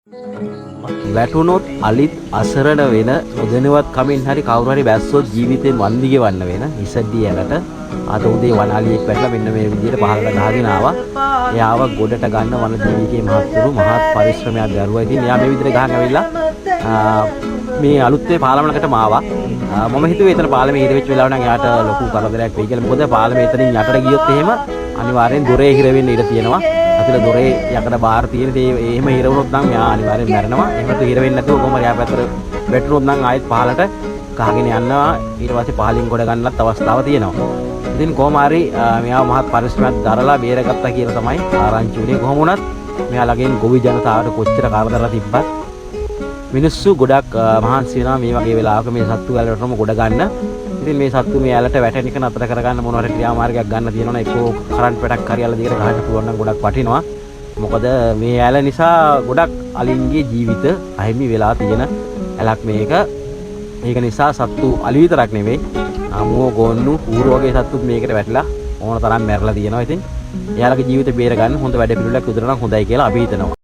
වැටුනොත් අලිත් අසරණ වෙන උදෙනවත් කමින් හරි කවුරු හරි බැස්සොත් ජීවිතේ වන්දි ගෙවන්න වෙන ඉසඩ්ඩිය යලට අද උදේ වනාලියෙක් වැටලා මෙන්න මේ විදිහට පහළට ගහගෙන ආවා. එයාව ගොඩට ගන්න වනජීවිකේ මහත්තුරු මහත් පරිශ්‍රමයක් දරුවා. ඉතින් එයා මේ විදිහට ගහන් ඇවිල්ලා මේ අලුත්ේ පාලමනකට ආවා. මම හිතුවේ එතන පාලමේ හිර වෙච්ච වෙලාව නම් එයාට ලොකු කරදරයක් වෙයි කියලා. මොකද පාලමේ එතනින් යටට ගියොත් එහෙම අනිවාර්යෙන් දොරේ හිර වෙන්න ඉඩ තියෙනවා. අතල දොරේ යකඩ බාර තියෙන දේ එහෙම හිර වුණොත් නම් මෙයා අනිවාර්යෙන් මැරෙනවා. එහෙම හිර වෙන්නේ නැතුව කොහොම හරි එයා පැත්තට වැටුනොත් නම් ආයෙත් පහලට ගහගෙන යනවා. ඊට පස්සේ පහලින් ගොඩ ගන්නත් අවස්ථාව තියෙනවා. ඉතින් කොහොම හරි මෙයා මහත් පරිශ්‍රමයක් දරලා බේරගත්තා කියලා තමයි ආරංචි උනේ. කොහොම වුණත් මෙයා ළඟින් ගොවි ජනතාවට කොච්චර කරදරලා තිබ්බත් මිනිස්සු ගොඩක් මහන්සි වෙනවා මේ වගේ වෙලාවක මේ සත්තු වලටම ගොඩ ගන්න. ඉතින් මේ සත්තු මේ ඇලට වැටෙන එක නතර කරගන්න මොන හරි ක්‍රියාමාර්ගයක් ගන්න තියෙනවනේ. ඒකෝ කරන්ට් පැටක් හරි අල්ල දිගට ගහන්න පුළුවන් නම් ගොඩක් වටිනවා. මොකද මේ ඇල නිසා ගොඩක් අලින්ගේ ජීවිත අහිමි වෙලා තියෙන ඇලක් මේක. ඒක නිසා සත්තු අලි විතරක් නෙමෙයි අමුව ගොන්නු ඌරු වගේ සත්තුත් මේකට වැටලා ඕන තරම් මැරලා තියෙනවා. ඉතින් එයාලගේ ජීවිත බේර ගන්න හොඳ වැඩ පිළිවෙලක් උදරන හොඳයි කියලා අපි හිතනවා.